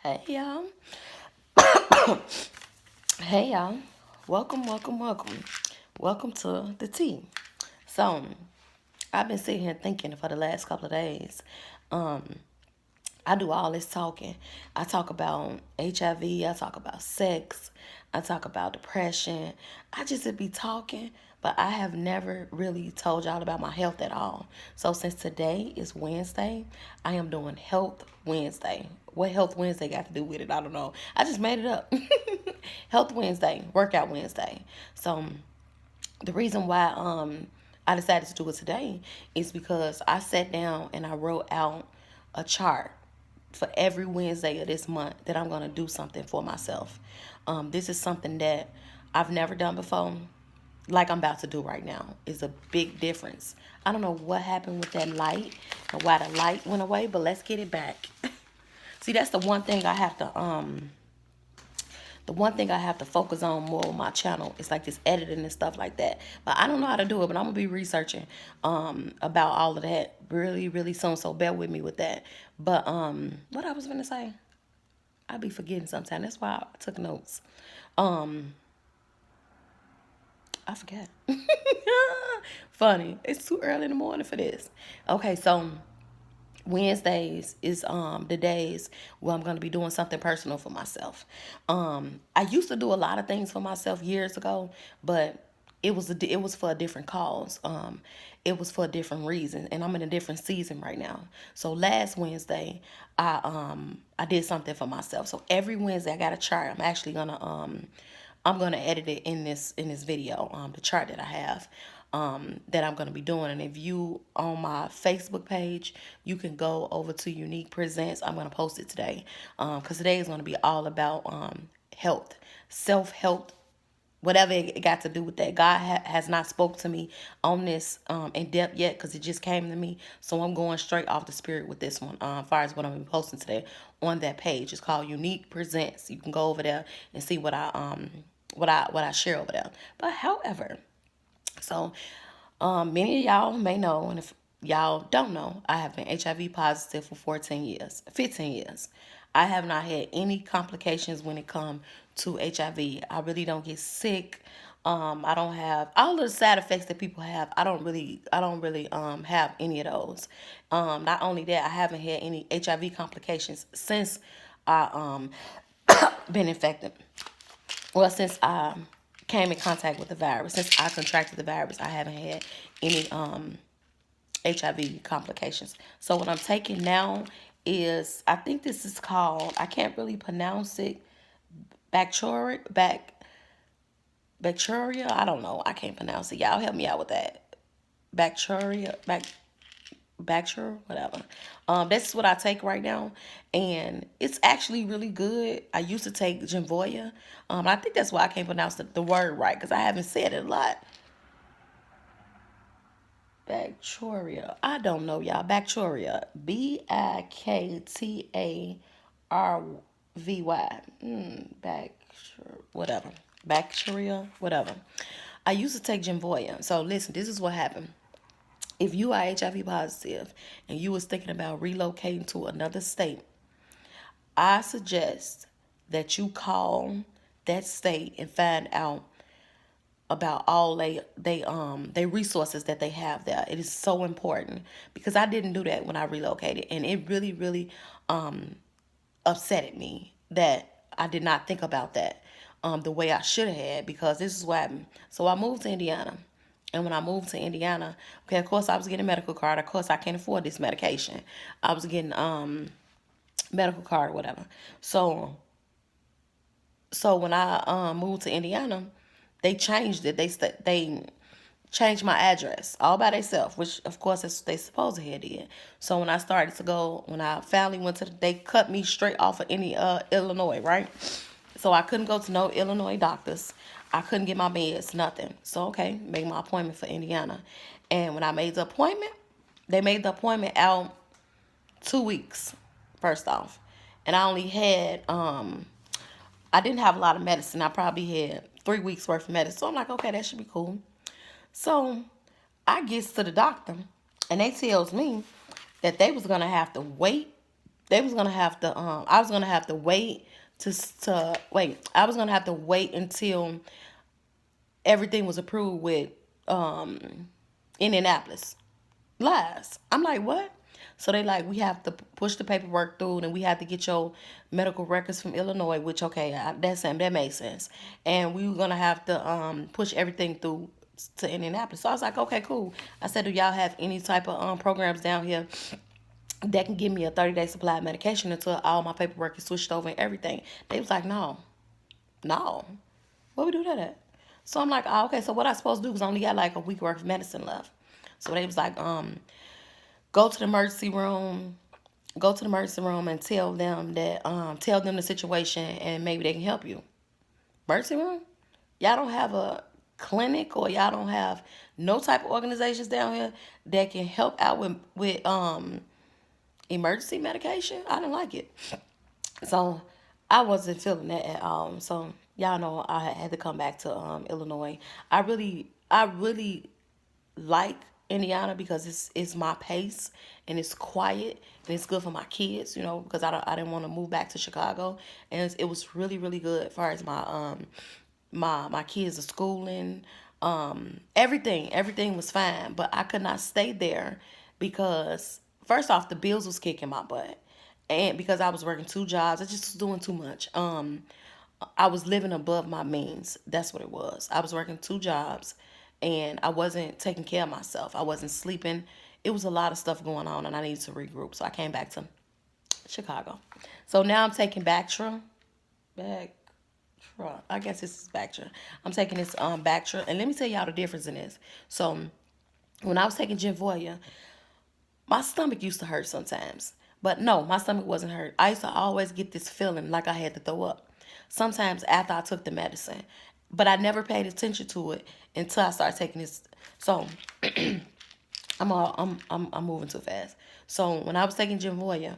Hey y'all. Hey y'all. Welcome, welcome, welcome. Welcome to the tea. So, I've been sitting here thinking for the last couple of days. Um, I do all this talking. I talk about HIV, I talk about sex, I talk about depression. I just be talking, but I have never really told y'all about my health at all. So since today is Wednesday, I am doing Health Wednesday. What Health Wednesday got to do with it? I don't know. I just made it up. Health Wednesday, Workout Wednesday. So the reason why I decided to do it today is because I sat down and I wrote out a chart for every Wednesday of this month that I'm going to do something for myself. This is something that I've never done before, like I'm about to do right now. Is a big difference. I don't know what happened with that light and why the light went away, but let's get it back. See, that's the one thing I have to focus on more on my channel is like this editing and stuff like that. But I don't know how to do it, but I'm gonna be researching about all of that really, really soon. So bear with me with that. But what I was gonna say, I be forgetting sometimes. That's why I took notes. Um, I forgot. Funny. It's too early in the morning for this. Okay, so Wednesdays is the days where I'm gonna be doing something personal for myself. I used to do a lot of things for myself years ago, but it was for a different cause. It was for a different reason, and I'm in a different season right now. So last Wednesday, I did something for myself. So every Wednesday I got a chart. I'm gonna edit it in this video, the chart that I have, that I'm gonna be doing. And if you on my Facebook page, you can go over to Unique Presents. I'm gonna post it today, because today is gonna be all about health, self help, whatever it got to do with that. God has not spoke to me on this in depth yet, because it just came to me. So I'm going straight off the spirit with this one. As far as what I'm gonna be posting today on that page, it's called Unique Presents. You can go over there and see what I share over there. But however, so many of y'all may know, and if y'all don't know, I have been HIV positive for 14 years, 15 years. I have not had any complications when it comes to HIV. I really don't get sick. I don't have all of the side effects that people have. I don't really have any of those. Not only that, I haven't had any HIV complications since I been infected. Well, since I came in contact with the virus, since I contracted the virus, I haven't had any HIV complications. So what I'm taking now is, I think this is called, I can't really pronounce it, bacteria. I don't know. I can't pronounce it. Y'all help me out with that. Bacteria, Bachelor, whatever. That's what I take right now, and it's actually really good. I used to take Genvoya. I think that's why I can't pronounce the word right, because I haven't said it a lot. Bacteria. I don't know, y'all. Bacteria. Biktaryvy. Whatever. Bacteria. Whatever. I used to take Genvoya. So listen, this is what happened. If you are HIV positive and you was thinking about relocating to another state, I suggest that you call that state and find out about all they resources that they have there. It is so important, because I didn't do that when I relocated, and it really, really upsetted me that I did not think about that the way I should have, because this is what happened. So I moved to Indiana. And when I moved to Indiana, okay, of course I was getting a medical card. Of course I can't afford this medication. I was getting medical card or whatever. So when I moved to Indiana, they changed it. They changed my address all by themselves, which of course they supposed to have did. So when I finally went to, they cut me straight off of any Illinois, right? So I couldn't go to no Illinois doctors. I couldn't get my meds, nothing. So okay, made my appointment for Indiana, and when I made the appointment, they made the appointment out 2 weeks. First off, and I didn't have a lot of medicine. I probably had 3 weeks worth of medicine. So I'm like, okay, that should be cool. So I gets to the doctor, and they tells me that they was gonna have to wait they was gonna have to I was gonna have to wait to wait. I was gonna have to wait until everything was approved with um Indianapolis. Lies. I'm like, what? So they like, we have to push the paperwork through, and we have to get your medical records from Illinois, which okay, that makes sense. And we were gonna have to push everything through to Indianapolis. So I was like, okay, cool. I said, do y'all have any type of programs down here that can give me a 30-day supply of medication until all my paperwork is switched over and everything? They was like, no, no. Where we do that at? So I'm like, oh, okay, so what I supposed to do? Because I only got like a week worth of medicine left. So they was like, go to the emergency room, and tell them the situation, and maybe they can help you. Emergency room? Y'all don't have a clinic, or y'all don't have no type of organizations down here that can help out with emergency medication? I didn't like it. So I wasn't feeling that at all. So y'all know I had to come back to Illinois. I really like Indiana because it's my pace, and it's quiet, and it's good for my kids, because I didn't want to move back to Chicago, and it was really really good as far as my kids' are schooling, everything was fine, but I could not stay there because first off the bills was kicking my butt, and because I was working two jobs, I just was doing too much. I was living above my means. That's what it was. I was working two jobs, and I wasn't taking care of myself. I wasn't sleeping. It was a lot of stuff going on, and I needed to regroup. So I came back to Chicago. So now I'm taking Bactra. I guess this is Bactra. I'm taking this Bactra, and let me tell y'all the difference in this. So when I was taking Genvoya, my stomach used to hurt sometimes. But no, my stomach wasn't hurt. I used to always get this feeling like I had to throw up. Sometimes after I took the medicine. But I never paid attention to it until I started taking this. So I'm moving too fast. So when I was taking Genvoya,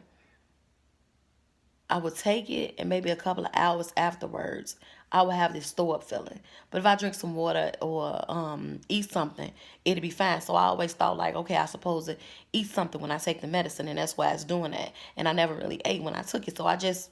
I would take it, and maybe a couple of hours afterwards, I would have this throw up feeling. But if I drink some water or eat something, it'd be fine. So I always thought like, okay, I supposed to eat something when I take the medicine, and that's why it's doing that. And I never really ate when I took it, so I just,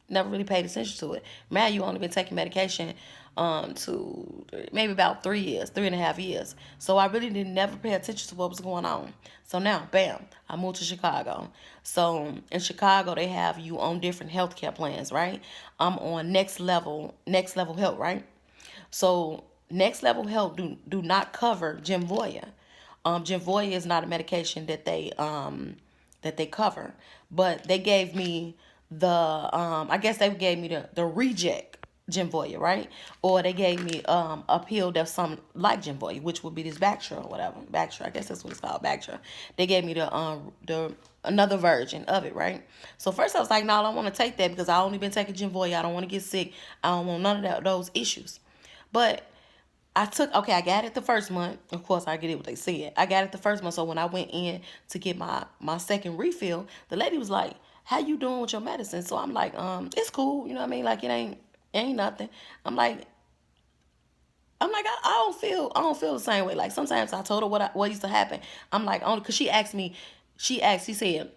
never really paid attention to it. Man, you only been taking medication to maybe about 3.5 years. So I really didn't never pay attention to what was going on. So now, bam, I moved to Chicago. So in Chicago, they have you on different healthcare plans, right? I'm on next level health, right? So next level health do not cover Genvoya. Genvoya is not a medication that they cover, but they gave me the I guess they gave me the reject Genvoya, right? Or they gave me a pill that's some like Genvoya, which would be this Bactra or whatever. Bactra, I guess that's what it's called, Bactra. They gave me the another version of it, right? So first I was like, no, I don't want to take that because I only been taking Genvoya. I don't want to get sick. I don't want none of those issues. But I got it the first month. Of course, I get it what they said. I got it the first month. So when I went in to get my second refill, the lady was like, how you doing with your medicine? So I'm like, it's cool. You know what I mean? Like, it ain't nothing. I'm like, I don't feel the same way. Like sometimes I told her what used to happen. I'm like, only because she said,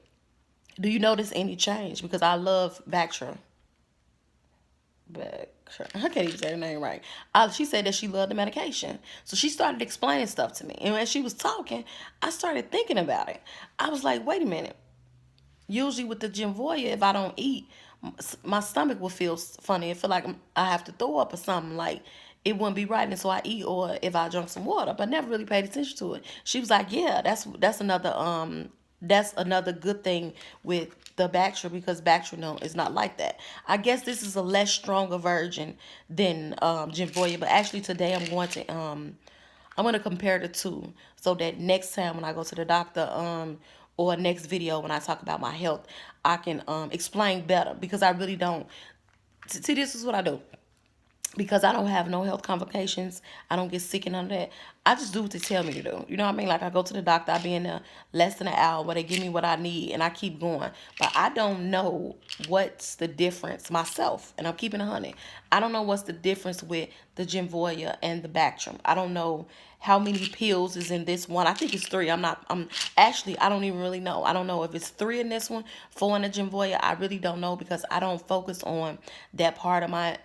do you notice any change? Because I love Bactra. I can't even say her name right. She said that she loved the medication. So she started explaining stuff to me. And as she was talking, I started thinking about it. I was like, wait a minute. Usually with the Genvoya, if I don't eat, my stomach will feel funny. It feel like I have to throw up or something. Like it wouldn't be right, and so I eat, or if I drink some water. But never really paid attention to it. She was like, yeah, that's another good thing with the Bactra, because Bactra no is not like that. I guess this is a less stronger version than Genvoya. But actually today I'm going to compare the two so that next time when I go to the doctor or next video when I talk about my health, I can explain better, because I really don't. See, this is what I do. Because I don't have no health complications, I don't get sick and none of that. I just do what they tell me to do. You know what I mean? Like I go to the doctor, I be in there less than an hour where they give me what I need and I keep going. But I don't know what's the difference myself, and I'm keeping 100. I don't know what's the difference with the Genvoya and the Bactrim. I don't know how many pills is in this one. I think it's 3. I'm actually, I don't even really know. I don't know if it's 3 in this one, 4 in the Genvoya. I really don't know because I don't focus on that part of my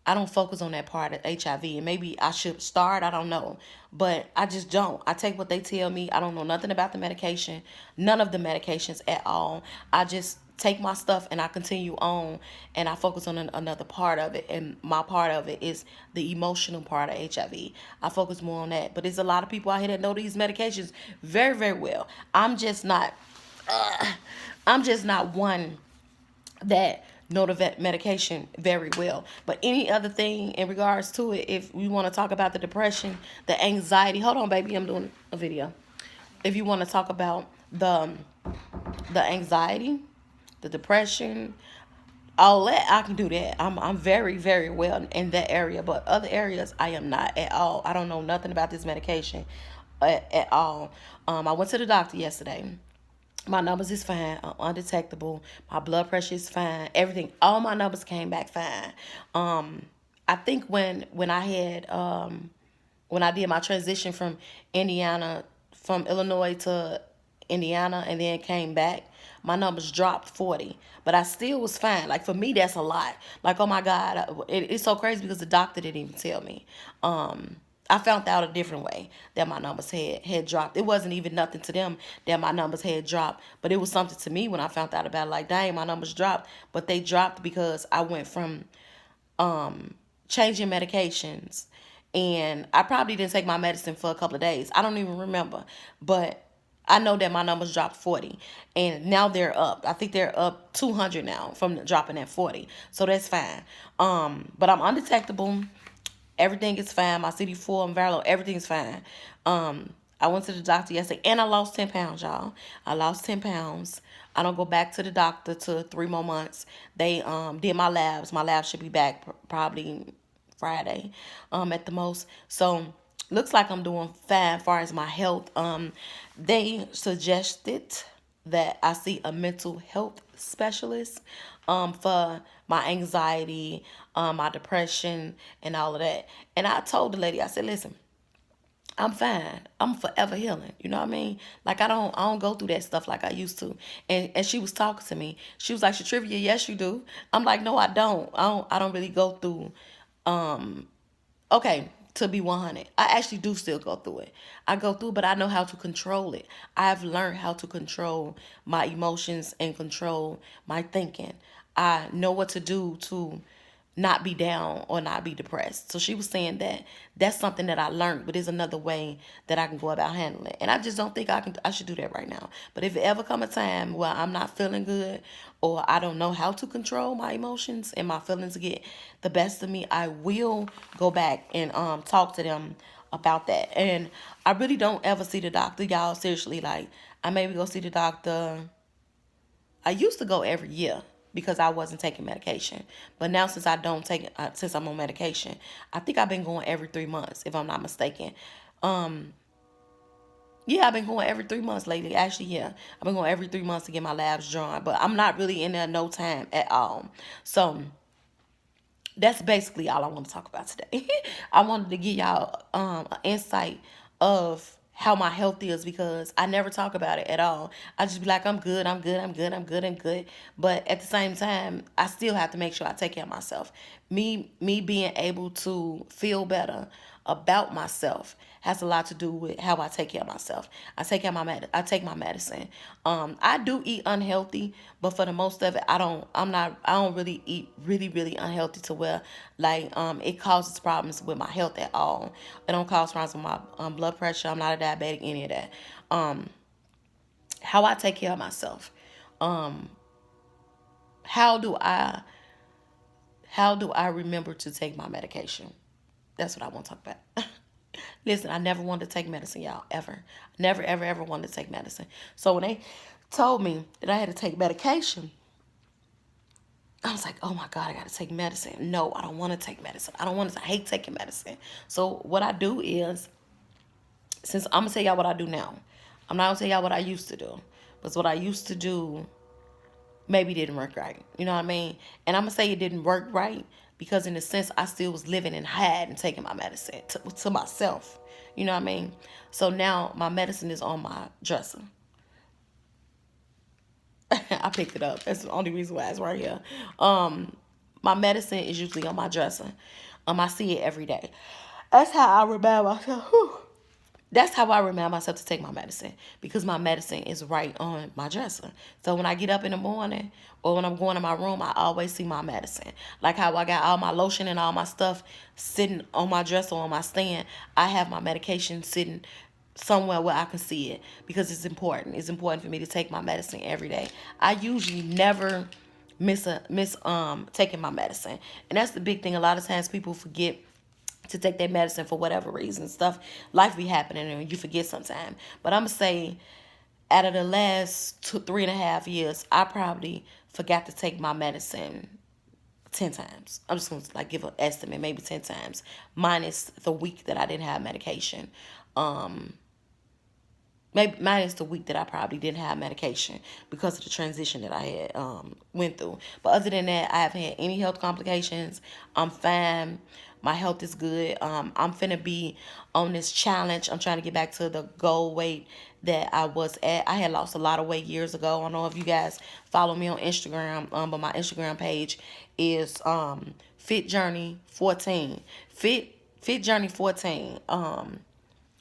I don't focus on that part of HIV, and maybe I should start. I don't know, but I just don't. I take what they tell me. I don't know nothing about the medication, none of the medications at all. I just take my stuff and I continue on, and I focus on another part of it. And my part of it is the emotional part of HIV. I focus more on that. But there's a lot of people out here that know these medications very, very well. I'm just not. I'm just not one that know the vet medication very well. But any other thing in regards to it, if we want to talk about the depression, the anxiety, hold on, baby, I'm doing a video. If you want to talk about the anxiety, the depression, all that, I can do that. I'm very, very well in that area, but other areas I am not at all. I don't know nothing about this medication at all. I went to the doctor yesterday. My numbers is fine. I'm undetectable. My blood pressure is fine. Everything, all my numbers came back fine. I think when I had when I did my transition from Illinois to Indiana, and then came back, my numbers dropped 40, but I still was fine. Like, for me, that's a lot. Like, oh my God, it's so crazy because the doctor didn't even tell me. I found out a different way that my numbers had dropped. It wasn't even nothing to them that my numbers had dropped, but it was something to me when I found out about it. Like, dang, my numbers dropped, but they dropped because I went from changing medications, and I probably didn't take my medicine for a couple of days. I don't even remember, but I know that my numbers dropped 40, and now they're up. I think they're up 200 now from dropping at 40, so that's fine. But I'm undetectable. Everything is fine. My CD4 and viral, everything's fine. I went to the doctor yesterday, and I lost 10 pounds, y'all. I lost 10 pounds. I don't go back to the doctor to 3 more months. They did my labs. My labs should be back probably Friday, at the most. So looks like I'm doing fine as far as my health. They suggested that I see a mental health specialist for my anxiety, my depression, and all of that. And I told the lady, I said, listen, I'm fine. I'm forever healing. You know what I mean? Like, I don't go through that stuff like I used to. And she was talking to me. She was like, Shatrivia, yes you do. I'm like, no, I don't. I don't really go through okay, to be 100. I actually do still go through it. I go through, but I know how to control it. I've learned how to control my emotions and control my thinking. I know what to do to not be down or not be depressed. So she was saying that that's something that I learned, but there's another way that I can go about handling it. And I just don't think I should do that right now. But if it ever come a time where I'm not feeling good, or I don't know how to control my emotions and my feelings get the best of me, I will go back and talk to them about that. And I really don't ever see the doctor, y'all. Seriously, like, I maybe go see the doctor. I used to go every year because I wasn't taking medication. But now, since I don't take it, since I'm on medication, I think I've been going every 3 months, if I'm not mistaken. Yeah, I've been going every 3 months lately. Actually, yeah, I've been going every 3 months to get my labs drawn. But I'm not really in there no time at all. So that's basically all I want to talk about today. I wanted to give y'all an insight of how my health is, because I never talk about it at all. I just be like, I'm good, I'm good, I'm good, I'm good, I'm good. But at the same time, I still have to make sure I take care of myself. Me being able to feel better about myself has a lot to do with how I take care of myself. I take care of I take my medicine. I do eat unhealthy, but for the most of it, I don't really eat really, really unhealthy to where, like, it causes problems with my health at all. It don't cause problems with my blood pressure. I'm not a diabetic, any of that. How I take care of myself. How do I remember to take my medication? That's what I want to talk about. Listen, I never wanted to take medicine, y'all, ever. Never, ever, ever wanted to take medicine. So when they told me that I had to take medication, I was like, oh my God, I got to take medicine. No, I don't want to take medicine. I hate taking medicine. So what I do is, since I'm going to tell y'all what I do now. I'm not going to tell y'all what I used to do. Because what I used to do maybe didn't work right. You know what I mean? And I'm going to say it didn't work right because in a sense I still was living and had and taking my medicine to myself. You know what I mean? So now my medicine is on my dresser. I picked it up. That's the only reason why it's right here. My medicine is usually on my dresser. I see it every day. That's how I remind myself. Whew. That's how I remind myself to take my medicine, because my medicine is right on my dresser. So when I get up in the morning or when I'm going to my room, I always see my medicine. Like how I got all my lotion and all my stuff sitting on my dresser on my stand, I have my medication sitting somewhere where I can see it, because it's important. It's important for me to take my medicine every day. I usually never miss taking my medicine. And that's the big thing. A lot of times people forget to take their medicine for whatever reason. Stuff, life be happening and you forget sometime. But I'm going to say out of the last 3.5 years, I probably forgot to take my medicine 10 times. I'm just going to like give an estimate, maybe 10 times, minus the week that I didn't have medication. Maybe minus the week that I probably didn't have medication because of the transition that I had went through. But other than that, I haven't had any health complications. I'm fine. My health is good. I'm finna be on this challenge. I'm trying to get back to the goal weight that I was at. I had lost a lot of weight years ago. I don't know if you guys follow me on Instagram, but my Instagram page is Fit Journey 14. Fit Journey 14.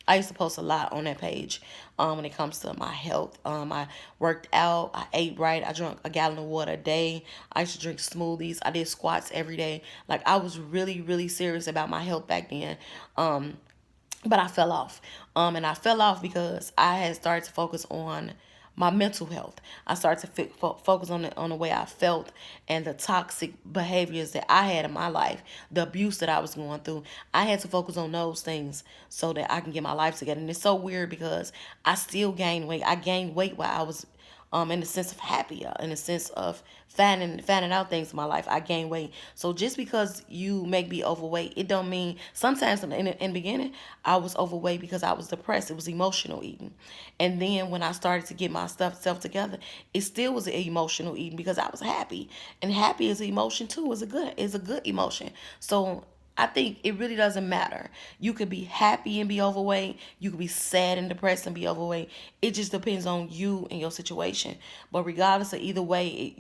I used to post a lot on that page when it comes to my health. I worked out. I ate right. I drank a gallon of water a day. I used to drink smoothies. I did squats every day. Like, I was really, really serious about my health back then. But I fell off. And I fell off because I had started to focus on my mental health. I started to focus on the way I felt and the toxic behaviors that I had in my life, the abuse that I was going through. I had to focus on those things so that I can get my life together. And it's so weird because I still gained weight. I gained weight while I was in the sense of happy, in the sense of finding out things in my life. I gained weight. So just because you make me overweight, it don't mean, sometimes in the beginning, I was overweight because I was depressed. It was emotional eating. And then when I started to get my self together, it still was an emotional eating because I was happy. And happy is an emotion too, is a good emotion. So I think it really doesn't matter. You could be happy and be overweight. You could be sad and depressed and be overweight. It just depends on you and your situation. But regardless of either way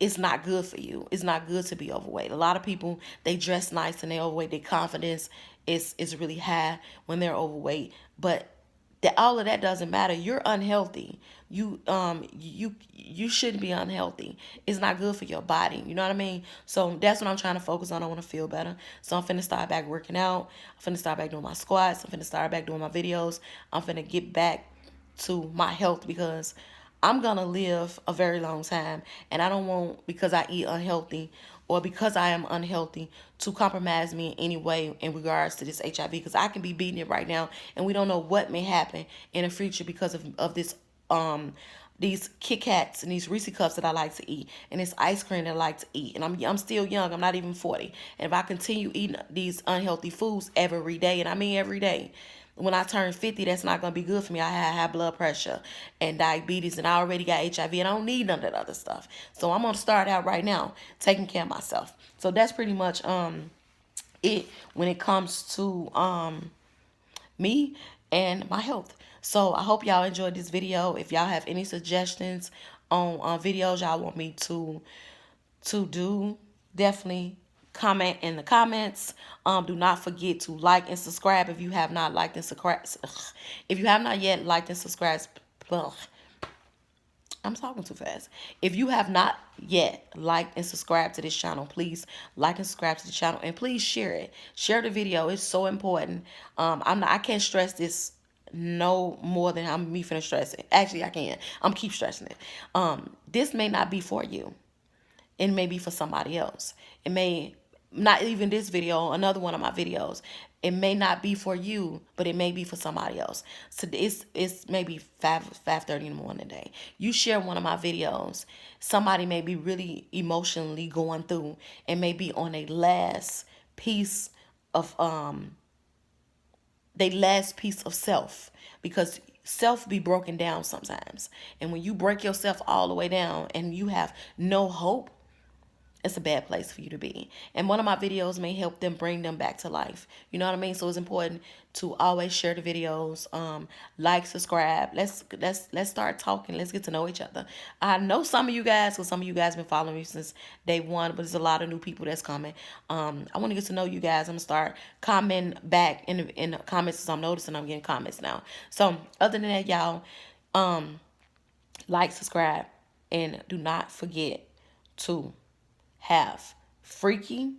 it's not good for you. It's not good to be overweight. A lot of people, they dress nice and they're overweight. Their confidence is really high when they're overweight. But that all of that doesn't matter. You're unhealthy. You shouldn't be unhealthy. It's not good for your body. You know what I mean? So that's what I'm trying to focus on. I want to feel better. So I'm finna start back working out. I'm finna start back doing my squats. I'm finna start back doing my videos. I'm finna get back to my health because I'm gonna live a very long time, and I don't want, because I eat unhealthy or because I am unhealthy, to compromise me in any way in regards to this HIV, because I can be beating it right now and we don't know what may happen in the future because of this these Kit Kats and these Reese Cups that I like to eat, and this ice cream that I like to eat. And I'm still young. I'm not even 40. And if I continue eating these unhealthy foods every day, and I mean every day, when I turn 50, that's not going to be good for me. I have high blood pressure and diabetes, and I already got HIV, and I don't need none of that other stuff. So I'm going to start out right now taking care of myself. So that's pretty much it when it comes to me and my health. So I hope y'all enjoyed this video. If y'all have any suggestions on videos y'all want me to do, definitely comment in the comments. Do not forget to like and subscribe if you have not liked and subscribed. If you have not yet liked and subscribed, I'm talking too fast. If you have not yet liked and subscribed to this channel, please like and subscribe to the channel, and please share it. Share the video. It's so important. I can't stress this no more than I'm me finna stress it. Actually, I can. I'm keep stressing it. This may not be for you. It may be for somebody else. It may not even this video, another one of my videos. It may not be for you, but it may be for somebody else. So it's maybe 5:30 in the morning today. You share one of my videos, somebody may be really emotionally going through and may be on a last piece of self, because self be broken down sometimes. And when you break yourself all the way down and you have no hope, it's a bad place for you to be. And one of my videos may help them bring them back to life. You know what I mean? So it's important to always share the videos, like, subscribe. Let's start talking. Let's get to know each other. I know some of you guys, because some of you guys been following me since day one, but there's a lot of new people that's coming. I want to get to know you guys. I'm gonna start commenting back in the comments, because I'm noticing I'm getting comments now. So other than that, y'all, like, subscribe, and do not forget to have freaky,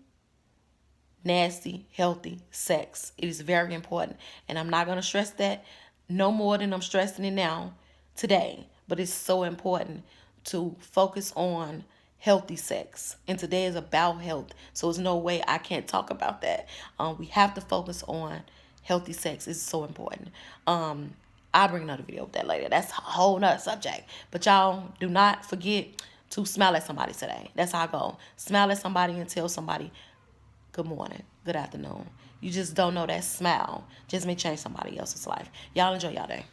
nasty, healthy sex. It is very important. And I'm not going to stress that no more than I'm stressing it now today. But it's so important to focus on healthy sex. And today is about health. So there's no way I can't talk about that. We have to focus on healthy sex. It's so important. I'll bring another video of that later. That's a whole nother subject. But y'all, do not forget to smile at somebody today. That's our goal. Smile at somebody and tell somebody good morning, good afternoon. You just don't know that smile just may change somebody else's life. Y'all enjoy y'all day.